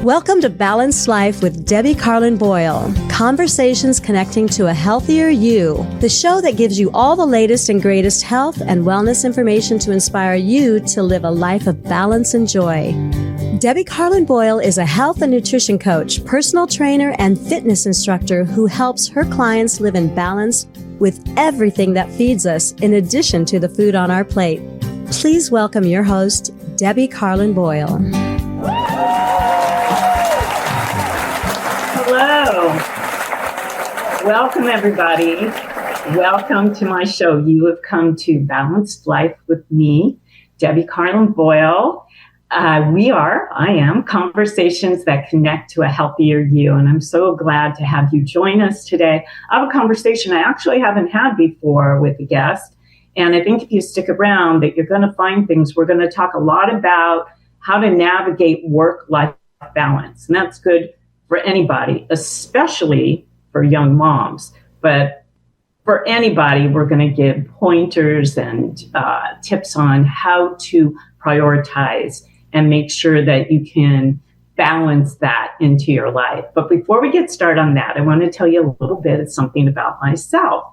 Welcome to Balanced Life with Debbie Carlin Boyle. Conversations connecting to a healthier you. The show that gives you all the latest and greatest health and wellness information to inspire you to live a life of balance and joy. Debbie Carlin Boyle is a health and nutrition coach, personal trainer, and fitness instructor who helps her clients live in balance with everything that feeds us, in addition to the food on our plate. Please welcome your host, Debbie Carlin Boyle. Hello. Welcome, everybody. Welcome to my show. You have come to Balanced Life with me, Debbie Carlin Boyle. I am conversations that connect to a healthier you. And I'm so glad to have you join us today. I have a conversation I actually haven't had before with a guest. And I think if you stick around that you're going to find things. We're going to talk a lot about how to navigate work-life balance. And that's good for anybody, especially for young moms. But for anybody, we're going to give pointers and tips on how to prioritize and make sure that you can balance that into your life. But before we get started on that, I want to tell you a little bit of something about myself.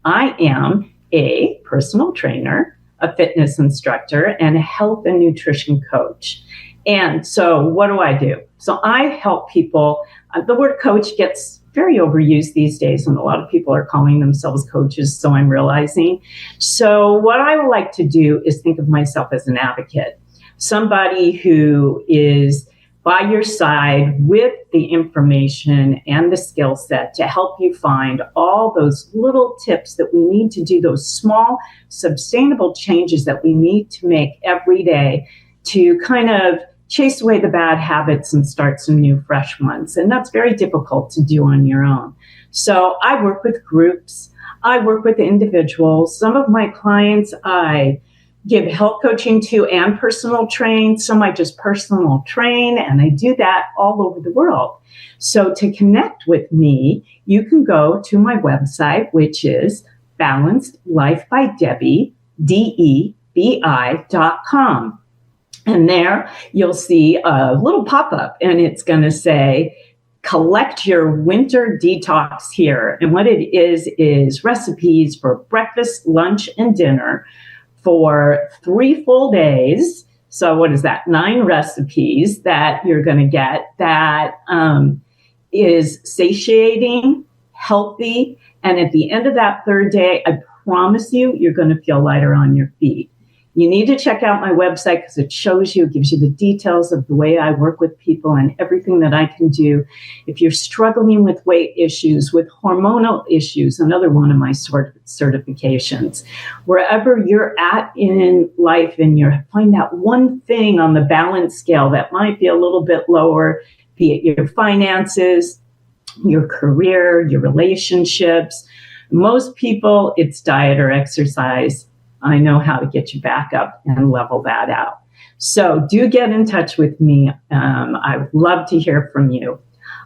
I am a personal trainer, a fitness instructor, and a health and nutrition coach. And so what do? So I help people. The word coach gets very overused these days, and a lot of people are calling themselves coaches, so I'm realizing. So what I would like to do is think of myself as an advocate, somebody who is by your side with the information and the skill set to help you find all those little tips that we need to do, those small, sustainable changes that we need to make every day to kind of chase away the bad habits and start some new, fresh ones. And that's very difficult to do on your own. So I work with groups. I work with individuals. Some of my clients I give health coaching to and personal train. Some I just personal train, and I do that all over the world. So to connect with me, you can go to my website, which is balancedlifebydebbie, DEBI.com. And there you'll see a little pop-up, and it's going to say, collect your winter detox here. And what it is recipes for breakfast, lunch, and dinner for 3 full days. So what is that? 9 recipes that you're going to get that is satiating, healthy. And at the end of that 3rd day, I promise you, you're going to feel lighter on your feet. You need to check out my website because it shows you, it gives you the details of the way I work with people and everything that I can do. If you're struggling with weight issues, with hormonal issues, another one of my certifications, wherever you're at in life and you find that one thing on the balance scale that might be a little bit lower, be it your finances, your career, your relationships. Most people, it's diet or exercise. I know how to get you back up and level that out. So do get in touch with me. I would love to hear from you.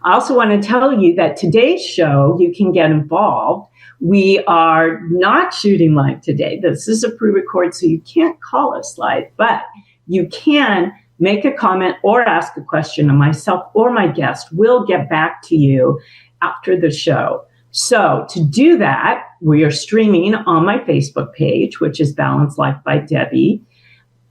I also want to tell you that today's show, you can get involved. We are not shooting live today. This is a pre-record, so you can't call us live, but you can make a comment or ask a question, and myself or my guest will get back to you after the show. So to do that, we are streaming on my Facebook page, which is Balanced Life by Debbie,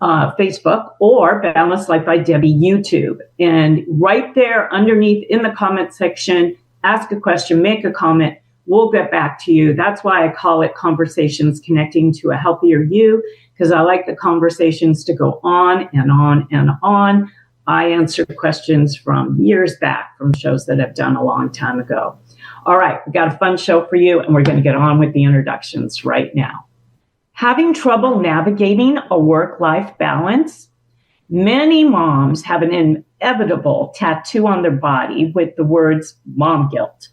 Facebook, or Balanced Life by Debbie YouTube. And right there underneath in the comment section, ask a question, make a comment. We'll get back to you. That's why I call it Conversations Connecting to a Healthier You, because I like the conversations to go on and on and on. I answer questions from years back from shows that I've done a long time ago. All right, we've got a fun show for you, and we're going to get on with the introductions right now. Having trouble navigating a work-life balance? Many moms have an inevitable tattoo on their body with the words mom guilt.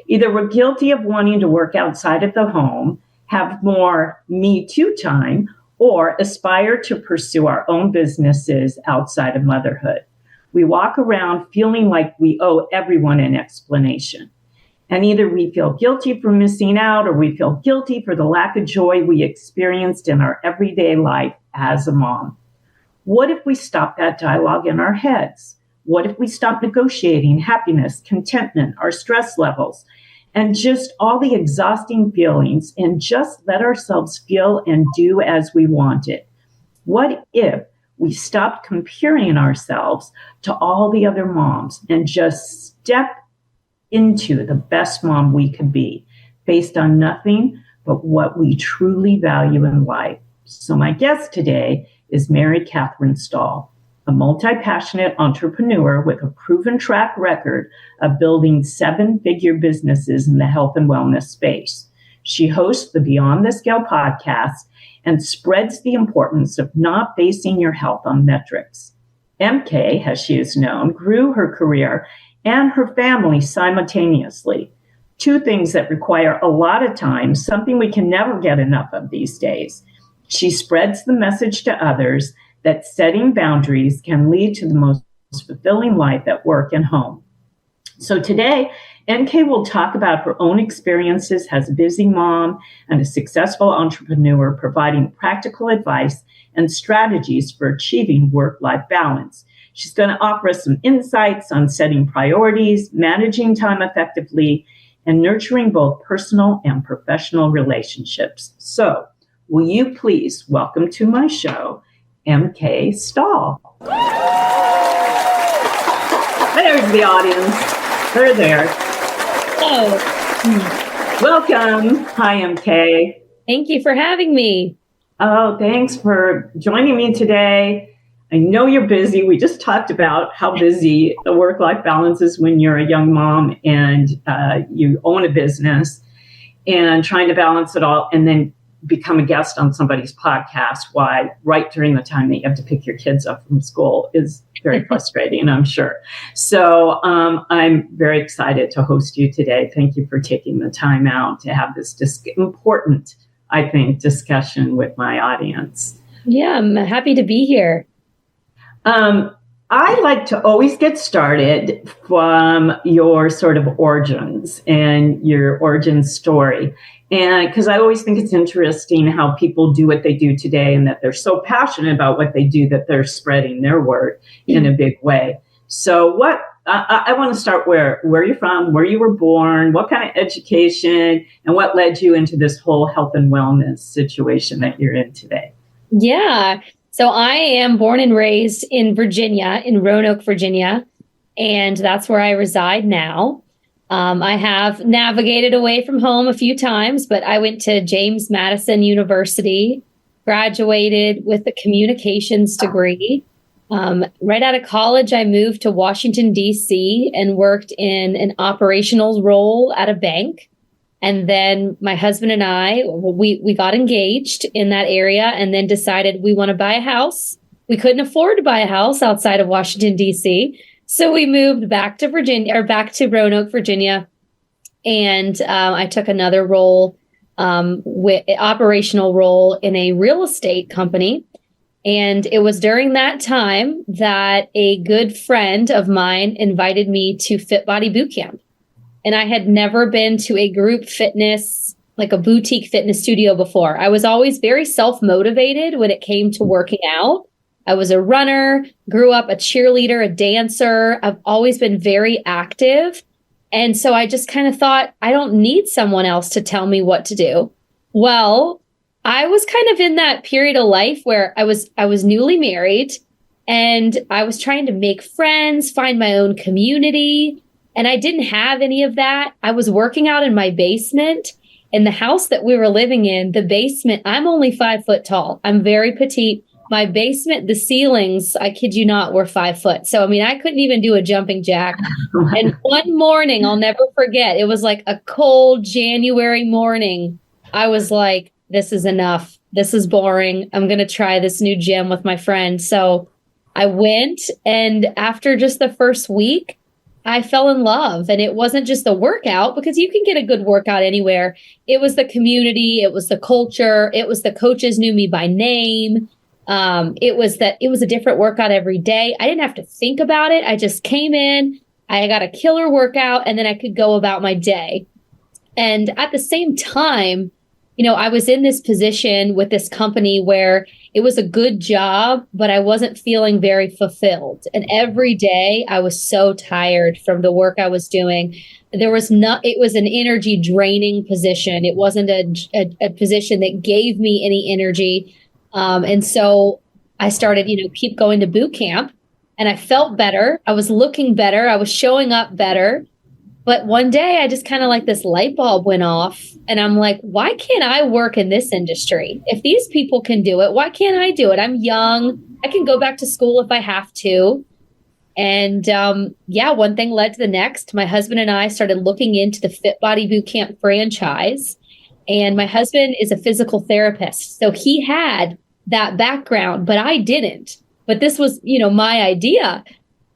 Either we're guilty of wanting to work outside of the home, have more me too time, or aspire to pursue our own businesses outside of motherhood. We walk around feeling like we owe everyone an explanation. And either we feel guilty for missing out, or we feel guilty for the lack of joy we experienced in our everyday life as a mom. What if we stop that dialogue in our heads? What if we stop negotiating happiness, contentment, our stress levels, and just all the exhausting feelings and just let ourselves feel and do as we want it? What if we stopped comparing ourselves to all the other moms and just step into the best mom we could be based on nothing but what we truly value in life? So my guest today is Mary-Katherine Stahl, a multi-passionate entrepreneur with a proven track record of building 7-figure businesses in the health and wellness space. She hosts the Beyond the Scale podcast and spreads the importance of not basing your health on metrics. MK, as she is known, grew her career and her family simultaneously. 2 things that require a lot of time, something we can never get enough of these days. She spreads the message to others that setting boundaries can lead to the most fulfilling life at work and home. So today, MK will talk about her own experiences as a busy mom and a successful entrepreneur, providing practical advice and strategies for achieving work-life balance. She's going to offer us some insights on setting priorities, managing time effectively, and nurturing both personal and professional relationships. So, will you please welcome to my show, MK Stahl. There's the audience. They're there. Oh. Welcome. Hi, MK. Thank you for having me. Oh, thanks for joining me today. I know you're busy. We just talked about how busy the work-life balance is when you're a young mom and you own a business and trying to balance it all and then become a guest on somebody's podcast right during the time that you have to pick your kids up from school is very frustrating, I'm sure. So I'm very excited to host you today. Thank you for taking the time out to have this important, I think, discussion with my audience. Yeah, I'm happy to be here. I like to always get started from your sort of origins and your origin story. And because I always think it's interesting how people do what they do today and that they're so passionate about what they do that they're spreading their word in a big way. So I want to start where you're from, where you were born, what kind of education, and what led you into this whole health and wellness situation that you're in today. Yeah. So I am born and raised in Virginia, in Roanoke, Virginia, and that's where I reside now. I have navigated away from home a few times, but I went to James Madison University, graduated with a communications degree. Right out of college, I moved to Washington, D.C. and worked in an operational role at a bank. And then my husband and I, we got engaged in that area and then decided we want to buy a house. We couldn't afford to buy a house outside of Washington, D.C. So we moved back to Roanoke, Virginia. And I took another role, operational role in a real estate company. And it was during that time that a good friend of mine invited me to Fit Body Bootcamp. And I had never been to a group fitness, like a boutique fitness studio before. I was always very self-motivated when it came to working out. I was a runner, grew up a cheerleader, a dancer. I've always been very active. And so I just kind of thought, I don't need someone else to tell me what to do. Well, I was kind of in that period of life where I was newly married and I was trying to make friends, find my own community. And I didn't have any of that. I was working out in my basement. In the house that we were living in, the basement, I'm only 5 foot tall. I'm very petite. My basement, the ceilings, I kid you not, were 5 foot. So, I mean, I couldn't even do a jumping jack. And one morning, I'll never forget, it was like a cold January morning. I was like, this is enough. This is boring. I'm going to try this new gym with my friend. So I went, and after just the first week, I fell in love. And it wasn't just the workout, because you can get a good workout anywhere. It was the community. It was the culture. It was the coaches knew me by name. It was a different workout every day. I didn't have to think about it. I just came in, I got a killer workout, and then I could go about my day. And at the same time, I was in this position with this company where it was a good job, but I wasn't feeling very fulfilled. And every day I was so tired from the work I was doing. It was an energy draining position. It wasn't a position that gave me any energy. And so I started, keep going to boot camp, and I felt better. I was looking better. I was showing up better. But one day I just kind of like this light bulb went off, and I'm like, why can't I work in this industry? If these people can do it, why can't I do it? I'm young. I can go back to school if I have to. And one thing led to the next. My husband and I started looking into the Fit Body Bootcamp franchise. And my husband is a physical therapist. So he had that background, but I didn't. But this was, my idea.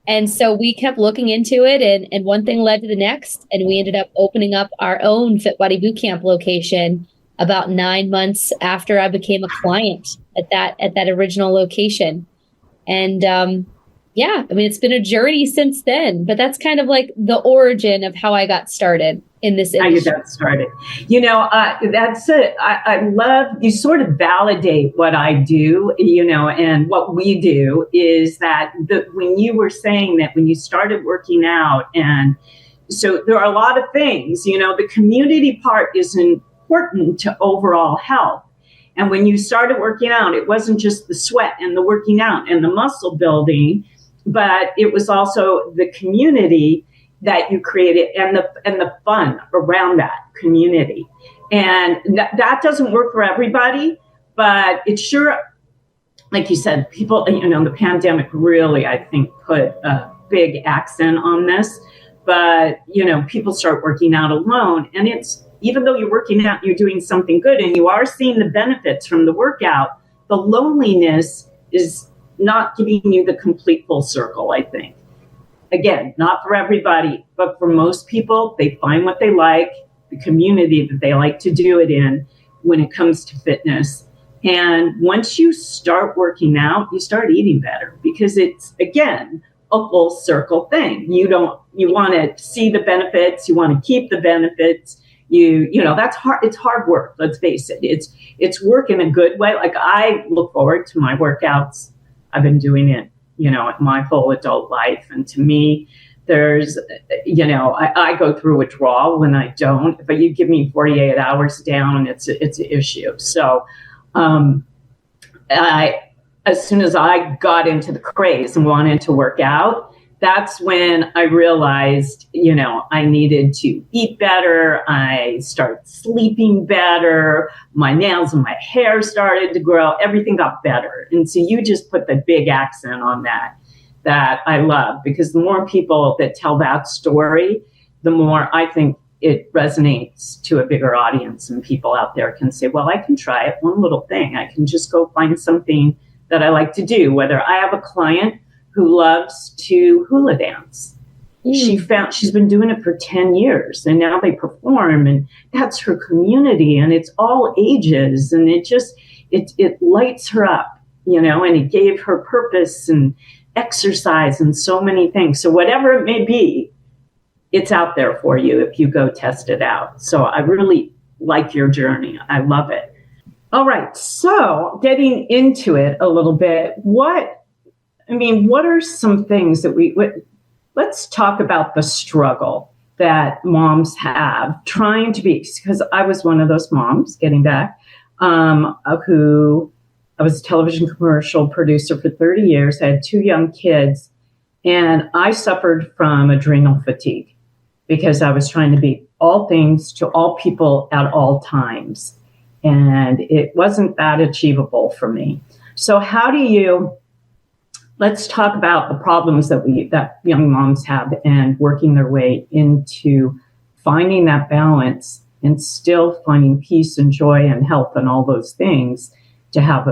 And so we kept looking into it, and one thing led to the next, and we ended up opening up our own Fit Body Bootcamp location about 9 months after I became a client at that original location. And it's been a journey since then, but that's kind of like the origin of how I got started in this industry. How you got started. That's it. I love, you sort of validate what I do, and what we do is that when you were saying that when you started working out, and so there are a lot of things, the community part is important to overall health. And when you started working out, it wasn't just the sweat and the working out and the muscle building, but it was also the community that you created and the fun around that community. And that doesn't work for everybody, but it's sure, like you said, people, the pandemic really, I think, put a big accent on this. But, people start working out alone, and it's, even though you're working out, you're doing something good and you are seeing the benefits from the workout, the loneliness is not giving you the complete full circle, I think. Again, not for everybody, but for most people, they find what they like, the community that they like to do it in when it comes to fitness. And once you start working out, you start eating better, because it's, again, a full circle thing. You want to see the benefits, you want to keep the benefits. That's hard. It's hard work. Let's face it. It's work in a good way. Like, I look forward to my workouts. I've been doing it, my whole adult life. And to me, there's, I go through withdrawal when I don't, but you give me 48 hours down, it's an issue. So, as soon as I got into the craze and wanted to work out, that's when I realized, I needed to eat better. I started sleeping better. My nails and my hair started to grow. Everything got better. And so you just put the big accent on that I love, because the more people that tell that story, the more I think it resonates to a bigger audience, and people out there can say, well, I can try it. One little thing. I can just go find something that I like to do. Whether I have a client who loves to hula dance. She's been doing it for 10 years, and now they perform, and that's her community, and it's all ages, and it lights her up, and it gave her purpose and exercise and so many things. So whatever it may be, it's out there for you if you go test it out. So I really like your journey. I love it. All right. So getting into it a little bit, what are some things that let's talk about the struggle that moms have trying to be, because I was one of those moms, getting back, who I was a television commercial producer for 30 years. I had 2 young kids, and I suffered from adrenal fatigue because I was trying to be all things to all people at all times. And it wasn't that achievable for me. So let's talk about the problems that young moms have, and working their way into finding that balance and still finding peace and joy and health and all those things to have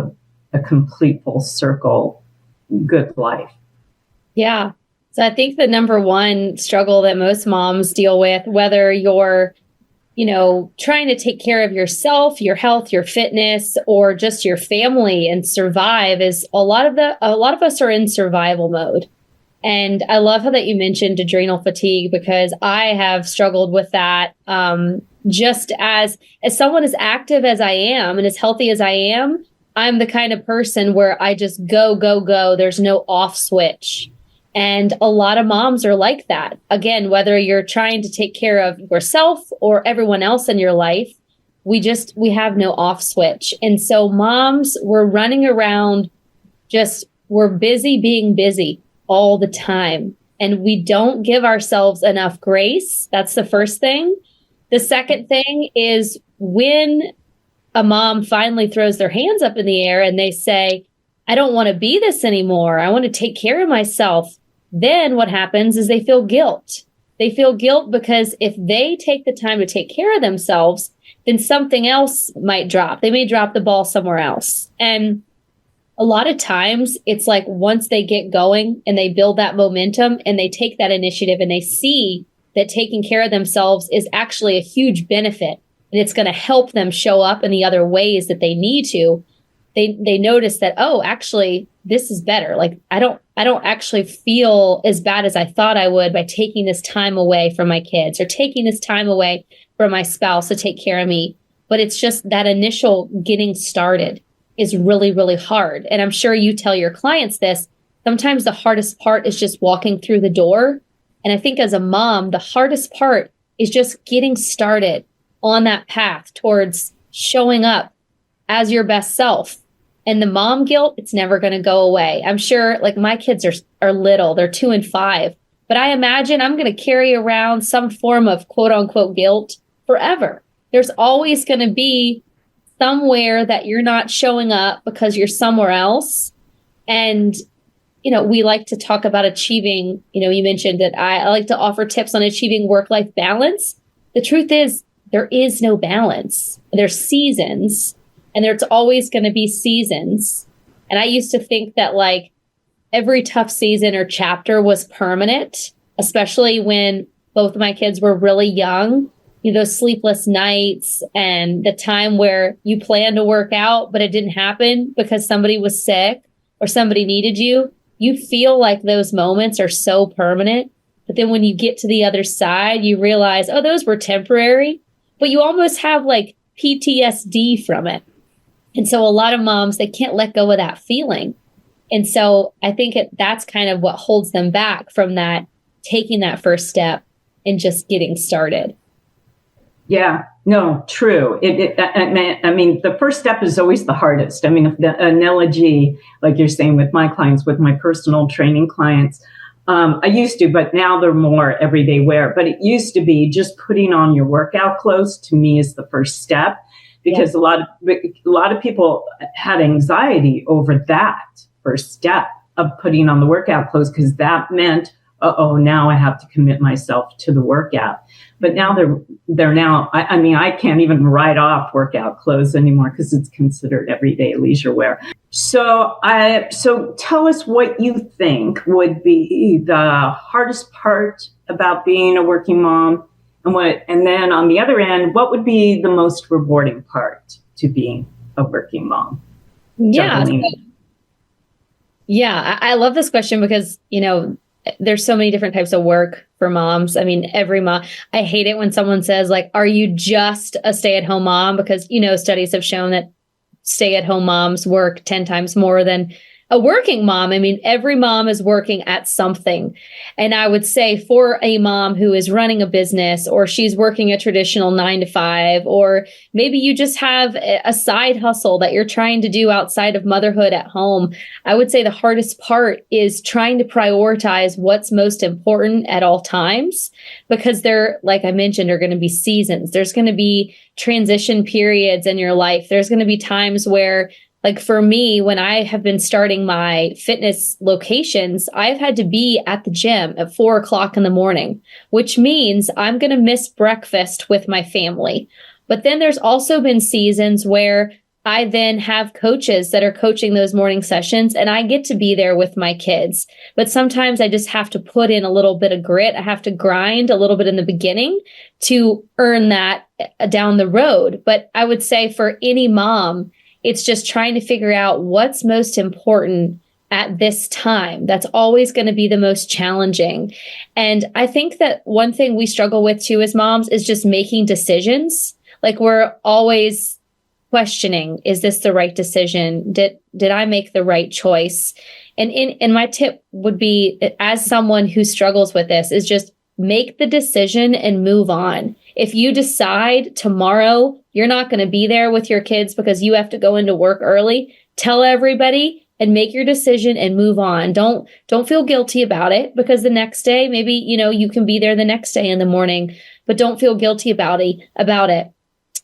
a complete full circle good life. Yeah. So I think the number one struggle that most moms deal with, whether you're trying to take care of yourself, your health, your fitness, or just your family and survive, is a lot of us are in survival mode. And I love how that you mentioned adrenal fatigue, because I have struggled with that just as someone as active as I am and as healthy as I am, I'm the kind of person where I just go, go, go. There's no off switch. And a lot of moms are like that. Again, whether you're trying to take care of yourself or everyone else in your life, we have no off switch. And so moms, we're running around, we're busy being busy all the time. And we don't give ourselves enough grace. That's the first thing. The second thing is when a mom finally throws their hands up in the air and they say, I don't want to be this anymore. I want to take care of myself. Then what happens is they feel guilt. They feel guilt because if they take the time to take care of themselves, then something else might drop. They may drop the ball somewhere else. And a lot of times it's like once they get going and they build that momentum and they take that initiative and they see that taking care of themselves is actually a huge benefit and it's going to help them show up in the other ways that they need to, they notice that, oh, actually, this is better. Like I don't actually feel as bad as I thought I would by taking this time away from my kids or taking this time away from my spouse to take care of me. But it's just that initial getting started is really, really hard. And I'm sure you tell your clients this. Sometimes the hardest part is just walking through the door. And I think as a mom, the hardest part is just getting started on that path towards showing up as your best self. And the mom guilt, it's never going to go away. I'm sure like my kids are little, they're 2 and 5, but I imagine I'm going to carry around some form of quote unquote guilt forever. There's always going to be somewhere that you're not showing up because you're somewhere else. And, we like to talk about achieving, you mentioned that I like to offer tips on achieving work-life balance. The truth is there is no balance. There's seasons. And there's always going to be seasons. And I used to think that like every tough season or chapter was permanent, especially when both of my kids were really young. Those sleepless nights and the time where you planned to work out, but it didn't happen because somebody was sick or somebody needed you. You feel like those moments are so permanent. But then when you get to the other side, you realize, oh, those were temporary. But you almost have like PTSD from it. And so a lot of moms, they can't let go of that feeling. And so I think that's kind of what holds them back from that, taking that first step and just getting started. Yeah, no, true. I mean, the first step is always the hardest. I mean, the analogy, like you're saying with my clients, with my personal training clients, I used to, but now they're more everyday wear. But it used to be just putting on your workout clothes to me is the first step. Because a lot of people had anxiety over that first step of putting on the workout clothes because that meant, now I have to commit myself to the workout. But now they're now. I mean, I can't even write off workout clothes anymore because it's considered everyday leisure wear. So tell us what you think would be the hardest part about being a working mom. And then on the other end, what would be the most rewarding part to being a working mom? Yeah. I love this question because, there's so many different types of work for moms. I mean, every mom, I hate it when someone says like, are you just a stay-at-home mom? Because, studies have shown that stay-at-home moms work 10 times more than a working mom. I mean, every mom is working at something. And I would say for a mom who is running a business or she's working a traditional 9 to 5, or maybe you just have a side hustle that you're trying to do outside of motherhood at home, I would say the hardest part is trying to prioritize what's most important at all times, because like I mentioned, are going to be seasons. There's going to be transition periods in your life. There's going to be times where, like for me, when I have been starting my fitness locations, I've had to be at the gym at 4:00 in the morning, which means I'm going to miss breakfast with my family. But then there's also been seasons where I then have coaches that are coaching those morning sessions and I get to be there with my kids. But sometimes I just have to put in a little bit of grit. I have to grind a little bit in the beginning to earn that down the road. But I would say for any mom, it's just trying to figure out what's most important at this time. That's always going to be the most challenging. And I think that one thing we struggle with too as moms is just making decisions. Like we're always questioning, is this the right decision? Did I make the right choice? And my tip would be, as someone who struggles with this, is just make the decision and move on. If you decide tomorrow you're not going to be there with your kids because you have to go into work early, tell everybody and make your decision and move on. Don't feel guilty about it, because the next day, maybe, you can be there the next day in the morning, but don't feel guilty about it.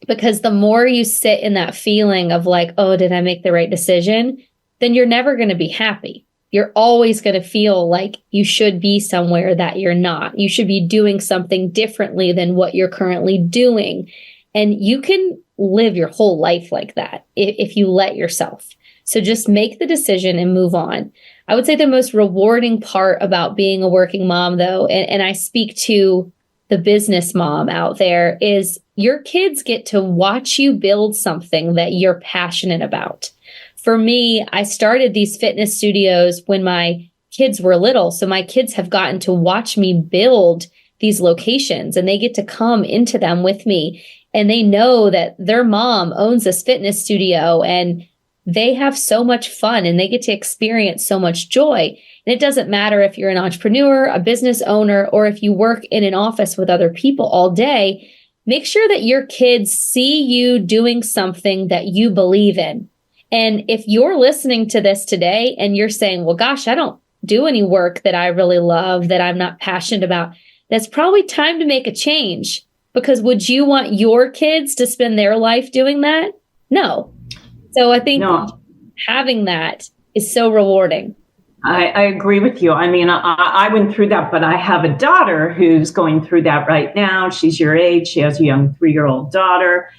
Because the more you sit in that feeling of like, oh, did I make the right decision? Then you're never going to be happy. You're always going to feel like you should be somewhere that you're not. You should be doing something differently than what you're currently doing. And you can live your whole life like that if you let yourself. So just make the decision and move on. I would say the most rewarding part about being a working mom, though, and I speak to the business mom out there, is your kids get to watch you build something that you're passionate about. For me, I started these fitness studios when my kids were little. So my kids have gotten to watch me build these locations, and they get to come into them with me. And they know that their mom owns this fitness studio, and they have so much fun and they get to experience so much joy. And it doesn't matter if you're an entrepreneur, a business owner, or if you work in an office with other people all day. Make sure that your kids see you doing something that you believe in. And if you're listening to this today and you're saying, well, gosh, I don't do any work that I really love, that I'm not passionate about, that's probably time to make a change. Because would you want your kids to spend their life doing that? No. So I think having that is so rewarding. I agree with you. I mean, I went through that, but I have a daughter who's going through that right now. She's your age. She has a young 3-year-old daughter,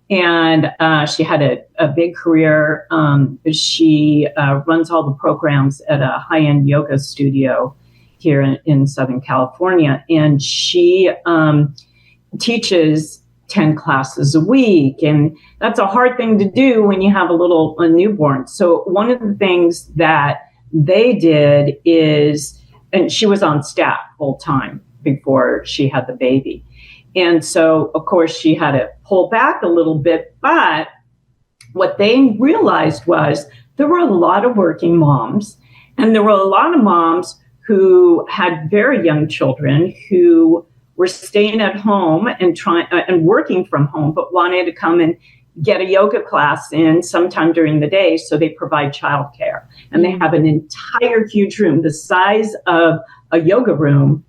and she had a big career. She runs all the programs at a high-end yoga studio here in Southern California, and she teaches 10 classes a week. And that's a hard thing to do when you have a newborn. So one of the things that they did is, and she was on staff full time before she had the baby. And so, of course, she had to pull back a little bit. But what they realized was there were a lot of working moms, and there were a lot of moms who had very young children who were staying at home and working from home, but wanted to come and get a yoga class in sometime during the day. So they provide childcare, and they have an entire huge room, the size of a yoga room,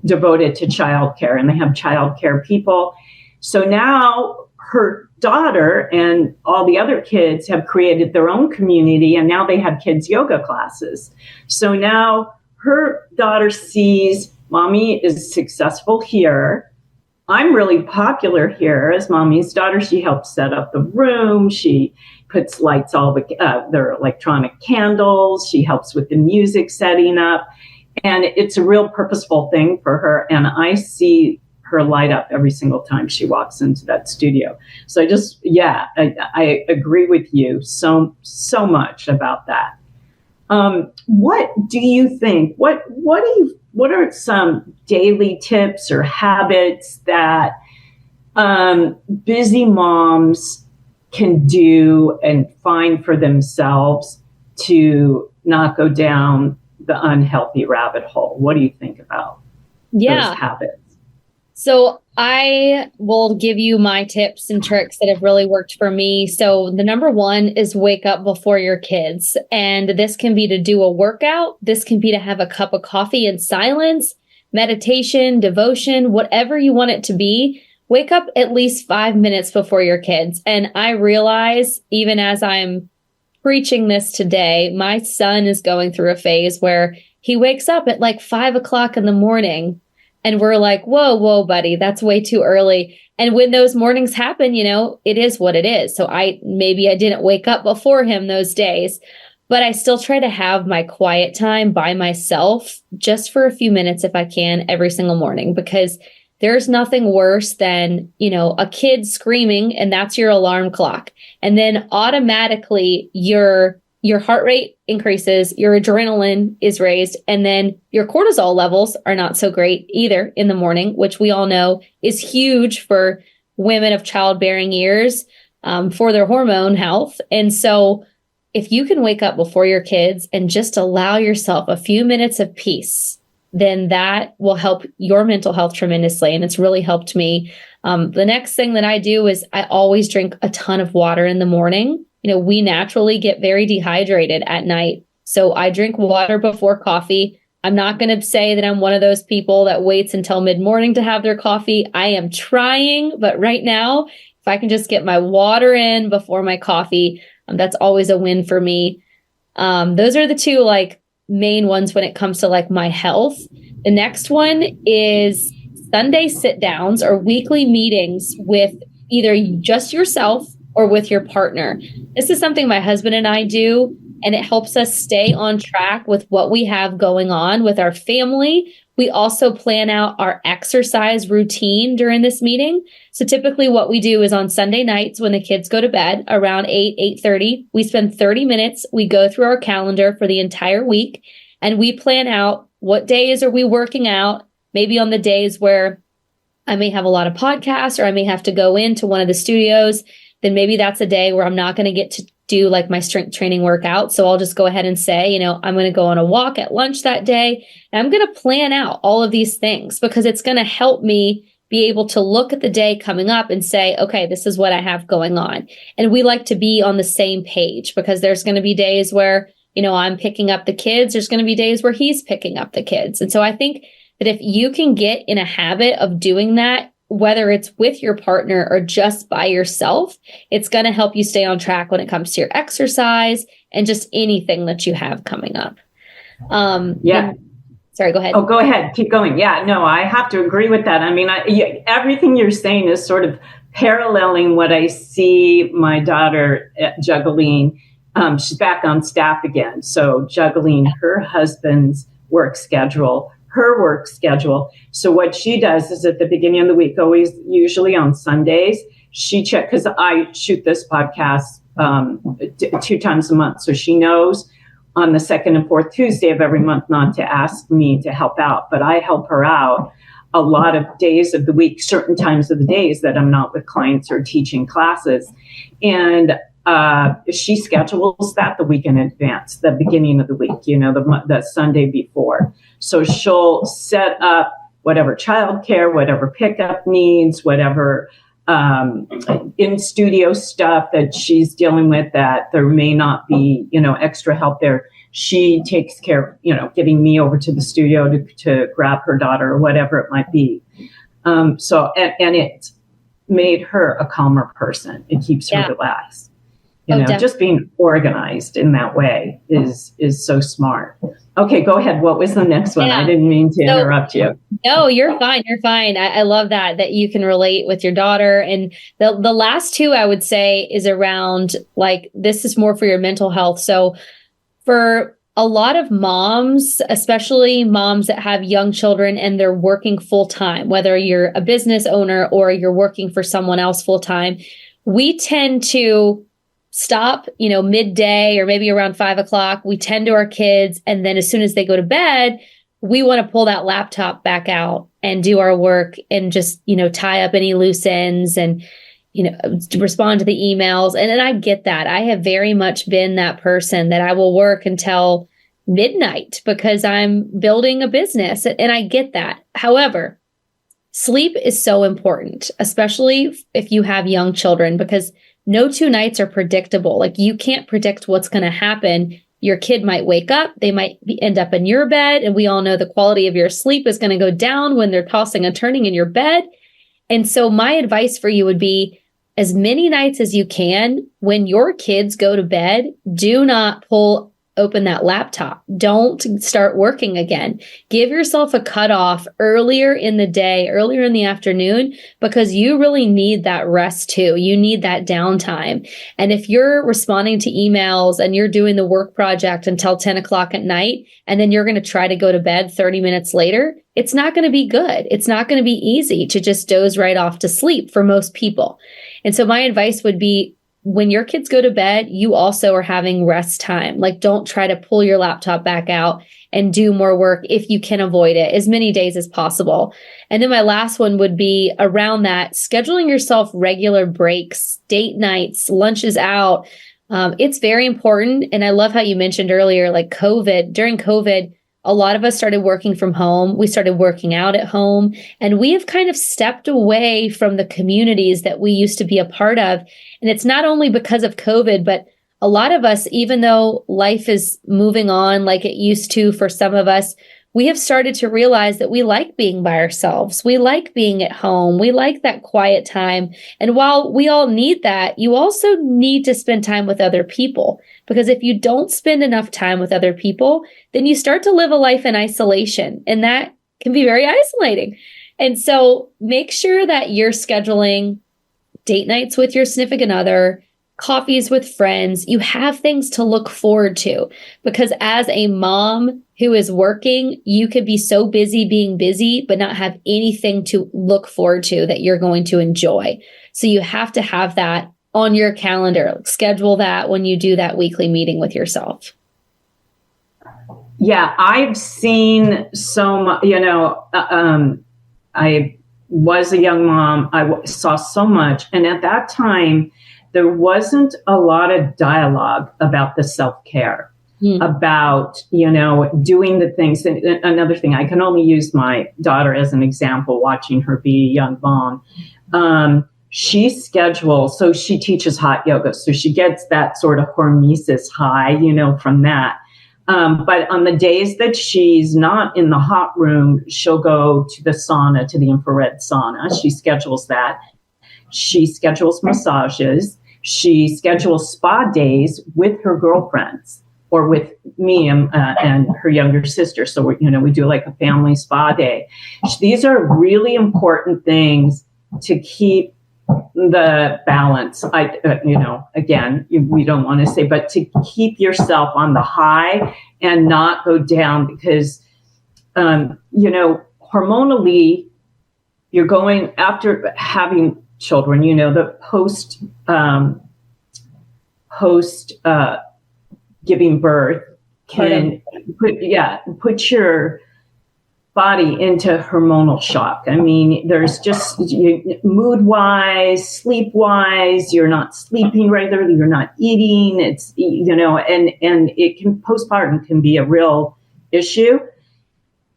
devoted to childcare, and they have childcare people. So now her daughter and all the other kids have created their own community, and now they have kids yoga classes. So now her daughter sees mommy is successful here. I'm really popular here as mommy's daughter. She helps set up the room. She puts lights, all their electronic candles. She helps with the music setting up. And it's a real purposeful thing for her. And I see her light up every single time she walks into that studio. So I agree with you so much about that. What do you think? What are some daily tips or habits that busy moms can do and find for themselves to not go down the unhealthy rabbit hole? What do you think about those habits? So I will give you my tips and tricks that have really worked for me. So the number one is wake up before your kids. And this can be to do a workout. This can be to have a cup of coffee in silence, meditation, devotion, whatever you want it to be. Wake up at least 5 minutes before your kids. And I realize, even as I'm preaching this today, my son is going through a phase where he wakes up at like 5 o'clock in the morning. And we're like, whoa, buddy, that's way too early. And when those mornings happen, it is what it is. So I didn't wake up before him those days, but I still try to have my quiet time by myself just for a few minutes if I can every single morning, because there's nothing worse than, a kid screaming and that's your alarm clock. And then automatically you your heart rate increases, your adrenaline is raised, and then your cortisol levels are not so great either in the morning, which we all know is huge for women of childbearing years, for their hormone health. And so if you can wake up before your kids and just allow yourself a few minutes of peace, then that will help your mental health tremendously. And it's really helped me. The next thing that I do is I always drink a ton of water in the morning. We naturally get very dehydrated at night. So I drink water before coffee. I'm not going to say that I'm one of those people that waits until mid-morning to have their coffee. I am trying, but right now, if I can just get my water in before my coffee, that's always a win for me. Those are the two main ones when it comes to my health. The next one is Sunday sit downs or weekly meetings with either just yourself or with your partner. This is something my husband and I do, and it helps us stay on track with what we have going on with our family. We also plan out our exercise routine during this meeting. So typically what we do is on Sunday nights when the kids go to bed around 8:30, we spend 30 minutes. We go through our calendar for the entire week and we plan out what days are we working out, maybe on the days where I may have a lot of podcasts or I may have to go into one of the studios. Then maybe that's a day where I'm not going to get to do my strength training workout. So I'll just go ahead and say, I'm going to go on a walk at lunch that day. And I'm going to plan out all of these things because it's going to help me be able to look at the day coming up and say, okay, this is what I have going on. And we like to be on the same page because there's going to be days where, I'm picking up the kids. There's going to be days where he's picking up the kids. And so I think that if you can get in a habit of doing that, whether it's with your partner or just by yourself, it's going to help you stay on track when it comes to your exercise and just anything that you have coming up. Sorry, go ahead. Oh, go ahead. Keep going. Yeah, no, I have to agree with that. I mean, everything you're saying is sort of paralleling what I see my daughter juggling. She's back on staff again. So juggling her husband's work schedule, her work schedule. So what she does is at the beginning of the week, usually on Sundays, she checks, because I shoot this podcast 2 times a month. So she knows on the 2nd and 4th Tuesday of every month not to ask me to help out, but I help her out a lot of days of the week, certain times of the days that I'm not with clients or teaching classes. And she schedules that the week in advance, the beginning of the week, the Sunday before. So she'll set up whatever childcare, whatever pickup needs, whatever in studio stuff that she's dealing with that there may not be, extra help there. She takes care of, getting me over to the studio to grab her daughter or whatever it might be. And it made her a calmer person. It keeps her relaxed. Just being organized in that way is so smart. Okay, go ahead. What was the next one? I didn't mean to interrupt you. No, you're fine. You're fine. I love that you can relate with your daughter. And the last two I would say is around this is more for your mental health. So for a lot of moms, especially moms that have young children and they're working full time, whether you're a business owner or you're working for someone else full time, we tend to stop, midday or maybe around 5 o'clock. We tend to our kids. And then as soon as they go to bed, we want to pull that laptop back out and do our work and just, tie up any loose ends and, respond to the emails. And I get that. I have very much been that person that I will work until midnight because I'm building a business. And I get that. However, sleep is so important, especially if you have young children, because no 2 nights are predictable. You can't predict what's going to happen. Your kid might wake up, they might end up in your bed. And we all know the quality of your sleep is going to go down when they're tossing and turning in your bed. And so my advice for you would be as many nights as you can, when your kids go to bed, do not open that laptop. Don't start working again. Give yourself a cutoff earlier in the day, earlier in the afternoon, because you really need that rest too. You need that downtime. And if you're responding to emails and you're doing the work project until 10 o'clock at night, and then you're going to try to go to bed 30 minutes later, it's not going to be good. It's not going to be easy to just doze right off to sleep for most people. And so my advice would be, when your kids go to bed, you also are having rest time. Like, don't try to pull your laptop back out and do more work if you can avoid it as many days as possible. And then my last one would be around that, scheduling yourself regular breaks, date nights, lunches out. It's very important. And I love how you mentioned earlier, like during COVID, a lot of us started working from home. We started working out at home, and we have kind of stepped away from the communities that we used to be a part of. And it's not only because of COVID, but a lot of us, even though life is moving on like it used to for some of us, we have started to realize that we like being by ourselves. We like being at home. We like that quiet time. And while we all need that, you also need to spend time with other people. Because if you don't spend enough time with other people, then you start to live a life in isolation. And that can be very isolating. And so make sure that you're scheduling date nights with your significant other, coffees with friends. You have things to look forward to, because as a mom who is working, you could be so busy being busy, but not have anything to look forward to that you're going to enjoy. So you have to have that on your calendar. Schedule that when you do that weekly meeting with yourself. Yeah, I've seen so much, I was a young mom. I saw so much. And at that time, there wasn't a lot of dialogue about the self-care, about, doing the things. And another thing, I can only use my daughter as an example, watching her be a young mom. She schedules, so she teaches hot yoga. So she gets that sort of hormesis high, from that. But on the days that she's not in the hot room, she'll go to the sauna, to the infrared sauna. She schedules that. She schedules massages. She schedules spa days with her girlfriends or with me and her younger sister. So we do like a family spa day. These are really important things to keep the balance. Again, we don't want to say, but to keep yourself on the high and not go down, because, hormonally, you're going after having children, the post giving birth can put your body into hormonal shock. I mean, there's just mood wise, sleep wise, you're not sleeping regularly, you're not eating. It's, and it can, postpartum can be a real issue.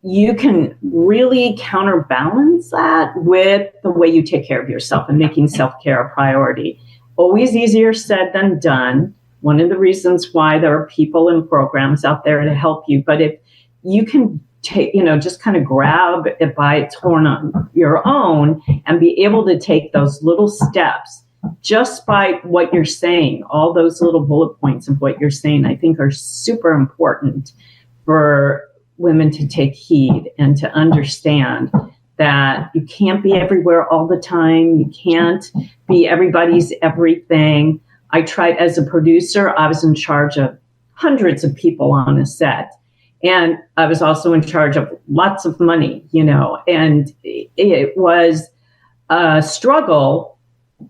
You can really counterbalance that with the way you take care of yourself and making self-care a priority. Always easier said than done. One of the reasons why there are people and programs out there to help you. But if you can take, just kind of grab it by its horn on your own and be able to take those little steps just by what you're saying, all those little bullet points of what you're saying, I think are super important for women to take heed and to understand that you can't be everywhere all the time. You can't be everybody's everything. I tried as a producer, I was in charge of hundreds of people on a set. And I was also in charge of lots of money, and it was a struggle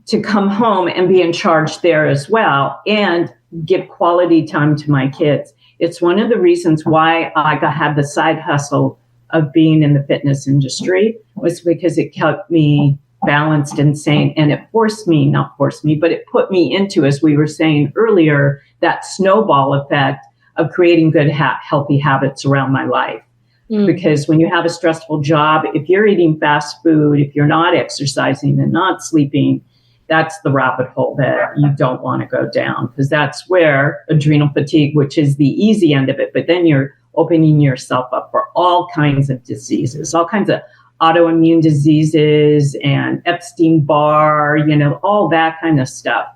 to come home and be in charge there as well and give quality time to my kids. It's one of the reasons why I had the side hustle of being in the fitness industry, was because it kept me balanced and sane. And it but it put me into, as we were saying earlier, that snowball effect of creating good, healthy habits around my life. Because when you have a stressful job, if you're eating fast food, if you're not exercising and not sleeping, that's the rabbit hole that you don't want to go down, because that's where adrenal fatigue, which is the easy end of it, but then you're opening yourself up for all kinds of diseases, all kinds of autoimmune diseases and Epstein-Barr, all that kind of stuff.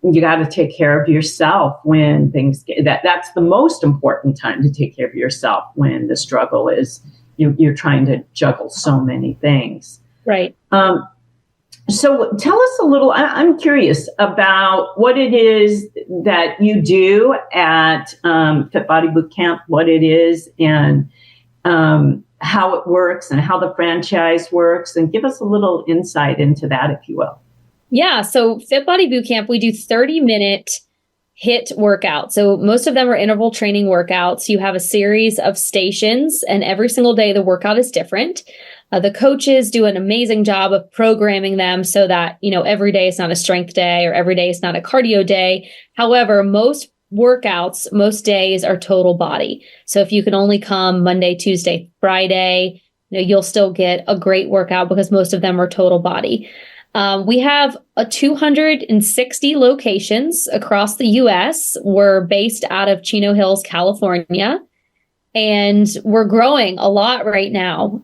You got to take care of yourself when things that's the most important time to take care of yourself, when the struggle is you're trying to juggle so many things. Right. So tell us a little, I'm curious about what it is that you do at Fit Body Bootcamp, what it is, and how it works and how the franchise works, and give us a little insight into that, if you will. Yeah. So Fit Body Bootcamp, we do 30-minute HIIT workouts. So most of them are interval training workouts. You have a series of stations, and every single day the workout is different. The coaches do an amazing job of programming them so that, every day is not a strength day or every day is not a cardio day. However, most workouts, most days are total body. So if you can only come Monday, Tuesday, Friday, you'll still get a great workout because most of them are total body. We have 260 locations across the U.S. We're based out of Chino Hills, California, and we're growing a lot right now.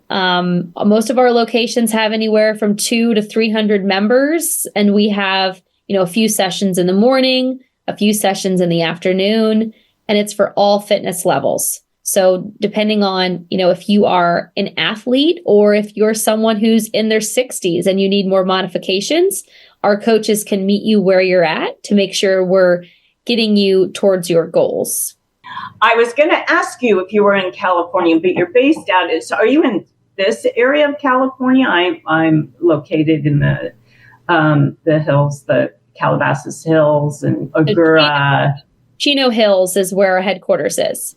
Most of our locations have anywhere from 200 to 300 members, and we have, a few sessions in the morning, a few sessions in the afternoon, and it's for all fitness levels. So depending on, if you are an athlete or if you're someone who's in their 60s and you need more modifications, our coaches can meet you where you're at to make sure we're getting you towards your goals. I was going to ask you if you were in California, but you're based out of, so are you in this area of California? I'm located in the hills, the Calabasas Hills and Agoura. Chino Hills is where our headquarters is.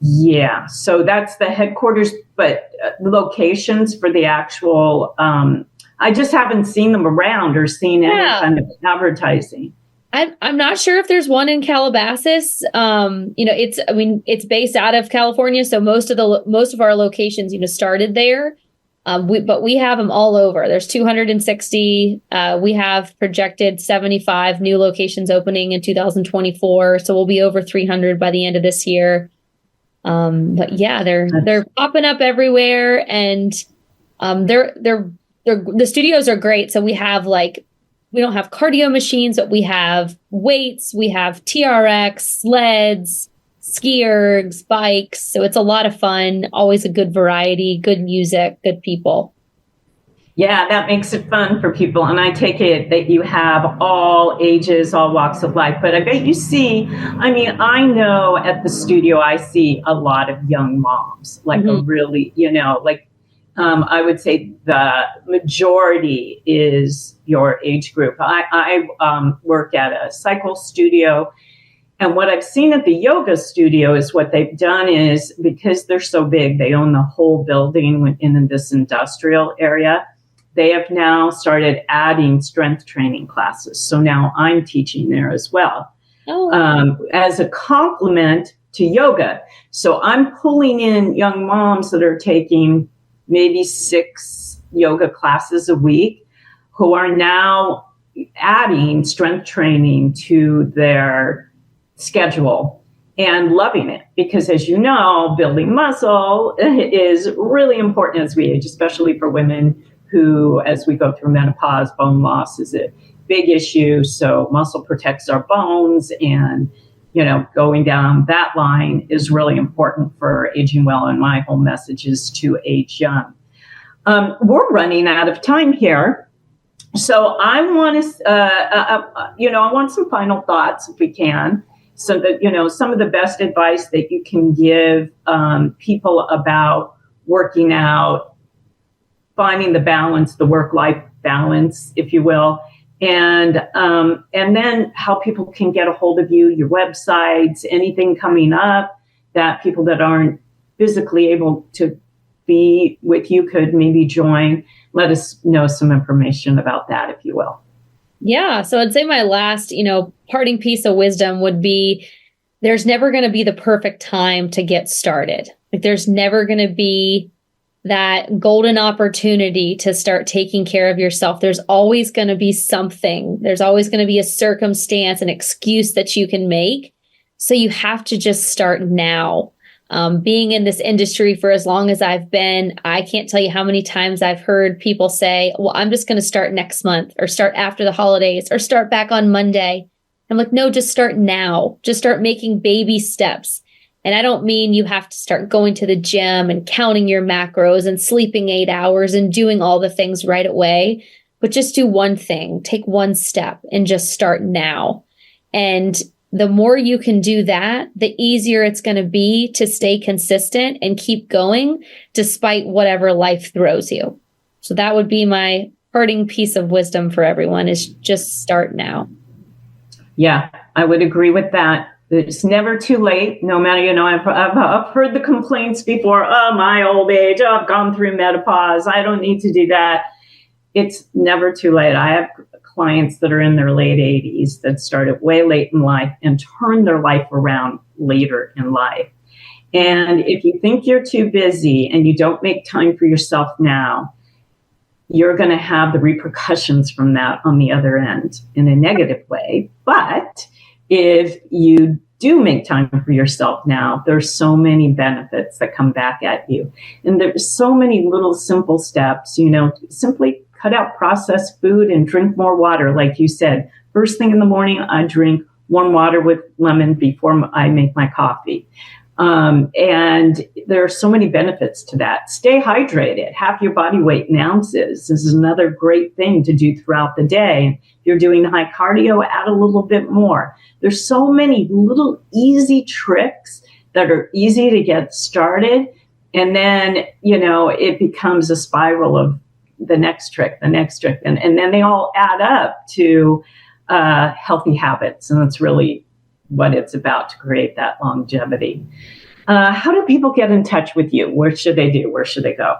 Yeah, so that's the headquarters, but locations for the actual, I just haven't seen them around or seen any kind of advertising. I'm not sure if there's one in Calabasas. It's based out of California, so most of our locations, started there. But we have them all over. There's 260. We have projected 75 new locations opening in 2024, so we'll be over 300 by the end of this year. But yeah, they're popping up everywhere, and the studios are great. So we have we don't have cardio machines, but we have weights, we have TRX, sleds, ski ergs, bikes. So it's a lot of fun, always a good variety, good music, good people. Yeah, that makes it fun for people. And I take it that you have all ages, all walks of life. But I bet you see, I know at the studio, I see a lot of young moms, a really, I would say the majority is your age group. I work at a cycle studio. And what I've seen at the yoga studio is what they've done is, because they're so big, they own the whole building in this industrial area. They have now started adding strength training classes. So now I'm teaching there as well, as a complement to yoga. So I'm pulling in young moms that are taking maybe 6 yoga classes a week who are now adding strength training to their schedule and loving it. Because as you know, building muscle is really important as we age, especially for women who, as we go through menopause, bone loss is a big issue. So muscle protects our bones, and, going down that line is really important for aging well. And my whole message is to age young. We're running out of time here. So I want to, I want some final thoughts if we can. So that, some of the best advice that you can give people about working out, finding the balance, the work-life balance, if you will, and then how people can get a hold of you, your websites, anything coming up that people that aren't physically able to be with you could maybe join. Let us know some information about that, if you will. Yeah. So I'd say my last, parting piece of wisdom would be there's never going to be the perfect time to get started. There's never going to be that golden opportunity to start taking care of yourself. There's always going to be something. There's always going to be a circumstance, an excuse that you can make. So you have to just start now. Being in this industry for as long as I've been, I can't tell you how many times I've heard people say, well, I'm just going to start next month or start after the holidays or start back on Monday. I'm like, no, just start now. Just start making baby steps. And I don't mean you have to start going to the gym and counting your macros and sleeping 8 hours and doing all the things right away, but just do one thing, take one step and just start now. And the more you can do that, the easier it's going to be to stay consistent and keep going despite whatever life throws you. So that would be my parting piece of wisdom for everyone is just start now. Yeah, I would agree with that. It's never too late. No matter, I've heard the complaints before. Oh, my old age. Oh, I've gone through menopause. I don't need to do that. It's never too late. I have clients that are in their late 80s that started way late in life and turned their life around later in life. And if you think you're too busy and you don't make time for yourself now, you're going to have the repercussions from that on the other end in a negative way. But if you do make time for yourself now, there's so many benefits that come back at you. And there's so many little simple steps, simply cut out processed food and drink more water. Like you said, first thing in the morning, I drink warm water with lemon before I make my coffee. And there are so many benefits to that. Stay hydrated. Half your body weight in ounces. This is another great thing to do throughout the day. If you're doing high cardio, add a little bit more. There's so many little easy tricks that are easy to get started. And then, it becomes a spiral of the next trick. And then they all add up to healthy habits. And that's really what it's about, to create that longevity. How do people get in touch with you? Where should they do? Where should they go?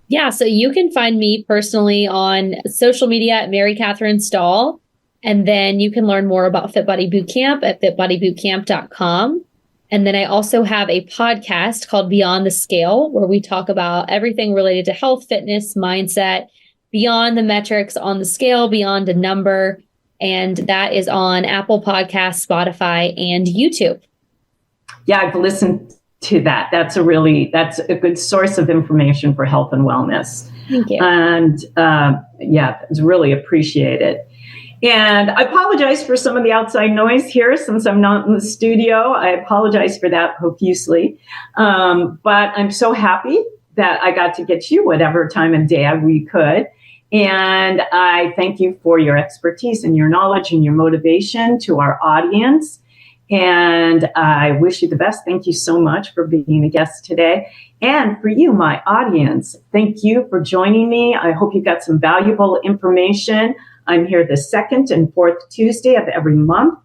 Yeah, so you can find me personally on social media at Mary-Katherine Stahl. And then you can learn more about Fit Body Bootcamp at fitbodybootcamp.com. And then I also have a podcast called Beyond the Scale, where we talk about everything related to health, fitness, mindset, beyond the metrics on the scale, beyond a number. And that is on Apple Podcasts, Spotify, and YouTube. Yeah, I've listened to that. That's a good source of information for health and wellness. Thank you. And it's really appreciated. And I apologize for some of the outside noise here since I'm not in the studio. I apologize for that profusely. But I'm so happy that I got to get you whatever time of day we could. And I thank you for your expertise and your knowledge and your motivation to our audience. And I wish you the best. Thank you so much for being a guest today. And for you, my audience, thank you for joining me. I hope you got some valuable information. I'm here the second and fourth Tuesday of every month.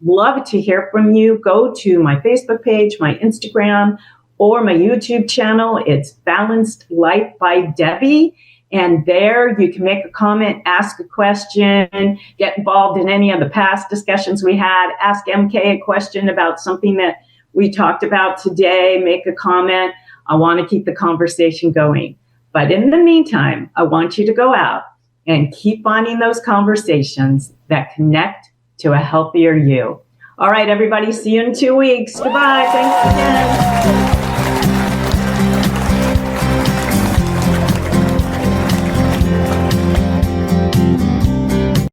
Love to hear from you. Go to my Facebook page, my Instagram, or my YouTube channel. It's Balanced Life by Debbie. And there you can make a comment, ask a question, get involved in any of the past discussions we had, ask MK a question about something that we talked about today, make a comment. I want to keep the conversation going. But in the meantime, I want you to go out and keep finding those conversations that connect to a healthier you. All right, everybody, see you in 2 weeks. Goodbye. Thanks again.